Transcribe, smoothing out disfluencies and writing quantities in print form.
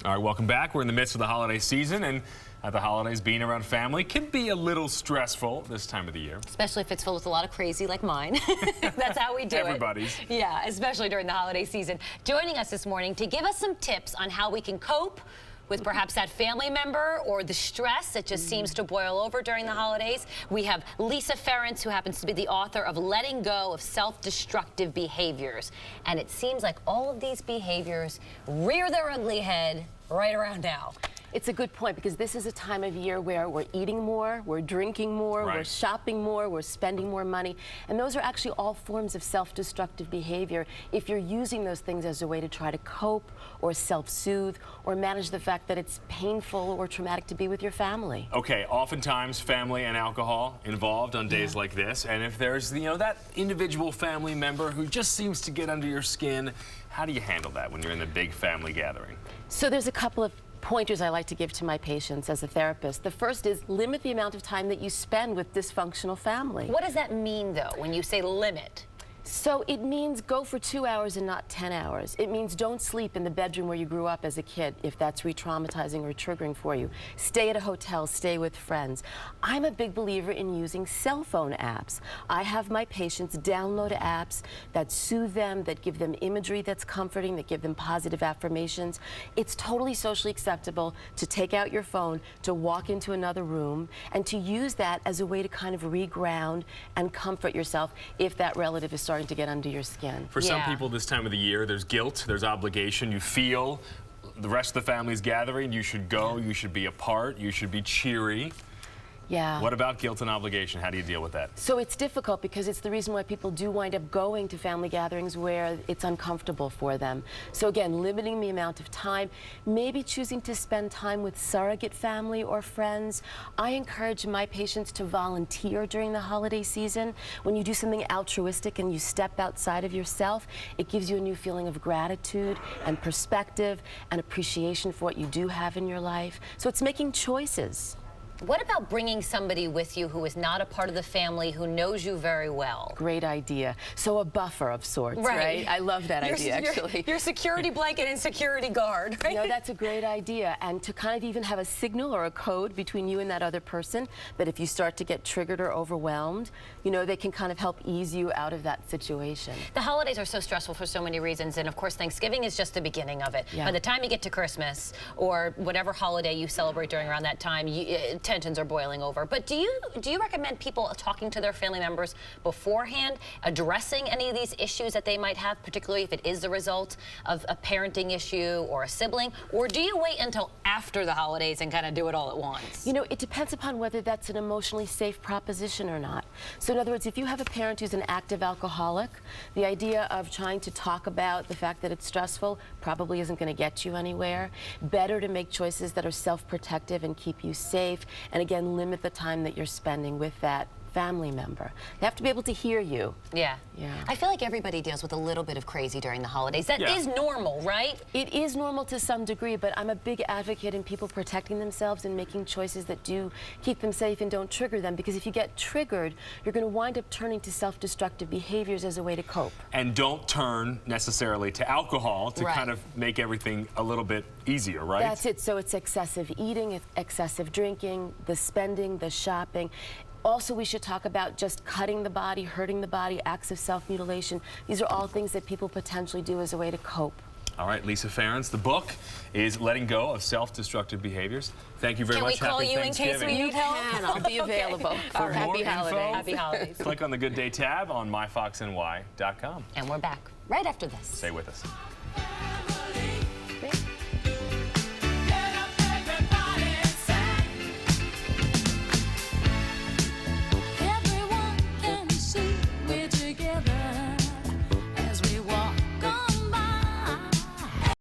All right, welcome back. We're in the midst of the holiday season, and at the holidays, being around family can be a little stressful this time of the year. Especially if it's filled with a lot of crazy like mine. That's how we do Everybody's. it. Yeah, especially during the holiday season. Joining us this morning to give us some tips on how we can cope with perhaps that family member or the stress that just seems to boil over during the holidays. We have Lisa Ferentz, who happens to be the author of Letting Go of Self-Destructive Behaviors. And it seems like all of these behaviors rear their ugly head right around now. It's a good point, because this is a time of year where we're eating more, we're drinking more, Right. we're shopping more, we're spending more money. And those are actually all forms of self-destructive behavior if you're using those things as a way to try to cope or self-soothe or manage the fact that it's painful or traumatic to be with your family. Okay, oftentimes family and alcohol involved on days like this. And if there's, that individual family member who just seems to get under your skin, how do you handle that when you're in the big family gathering? So there's a couple of pointers I like to give to my patients as a therapist. The first is limit the amount of time that you spend with dysfunctional family. What does that mean, though, when you say limit? So it means go for 2 hours and not 10 hours. It means don't sleep in the bedroom where you grew up as a kid if that's re-traumatizing or triggering for you. Stay at a hotel, stay with friends. I'm a big believer in using cell phone apps. I have my patients download apps that soothe them, that give them imagery that's comforting, that give them positive affirmations. It's totally socially acceptable to take out your phone, to walk into another room, and to use that as a way to kind of reground and comfort yourself if that relative is starting to get under your skin. For some people this time of the year, there's guilt, there's obligation. You feel the rest of the family's gathering, you should go, you should be a part, you should be cheery. Yeah. What about guilt and obligation? How do you deal with that? So it's difficult because it's the reason why people do wind up going to family gatherings where it's uncomfortable for them. So again, limiting the amount of time, maybe choosing to spend time with surrogate family or friends. I encourage my patients to volunteer during the holiday season. When you do something altruistic and you step outside of yourself, it gives you a new feeling of gratitude and perspective and appreciation for what you do have in your life. So it's making choices. What about bringing somebody with you who is not a part of the family, who knows you very well? Great idea. So a buffer of sorts, right? I love that idea, actually. Your security blanket and security guard, right? No, that's a great idea. And to kind of even have a signal or a code between you and that other person, that if you start to get triggered or overwhelmed, they can kind of help ease you out of that situation. The holidays are so stressful for so many reasons, and of course Thanksgiving is just the beginning of it. Yeah. By the time you get to Christmas or whatever holiday you celebrate during around that time, tensions are boiling over. But do you recommend people talking to their family members beforehand, addressing any of these issues that they might have, particularly if it is the result of a parenting issue or a sibling? Or do you wait until after the holidays and kind of do it all at once? It depends upon whether that's an emotionally safe proposition or not. So in other words, if you have a parent who's an active alcoholic, the idea of trying to talk about the fact that it's stressful probably isn't going to get you anywhere. Better to make choices that are self-protective and keep you safe, and again, limit the time that you're spending with that family member. They have to be able to hear you. Yeah. Yeah. I feel like everybody deals with a little bit of crazy during the holidays. That is normal, right? It is normal to some degree, but I'm a big advocate in people protecting themselves and making choices that do keep them safe and don't trigger them, because if you get triggered, you're going to wind up turning to self-destructive behaviors as a way to cope. And don't turn necessarily to alcohol to Right. kind of make everything a little bit easier, right? That's it. So it's excessive eating, it's excessive drinking, the spending, the shopping. Also, we should talk about just cutting the body, hurting the body, acts of self-mutilation. These are all things that people potentially do as a way to cope. All right, Lisa Ferentz. The book is Letting Go of Self-Destructive Behaviors. Thank you very much. Can we call Happy you in case we need help? And I'll be available. For Happy more holidays. info, Happy holidays. click on the Good Day tab on myfoxny.com. And we're back right after this. Stay with us.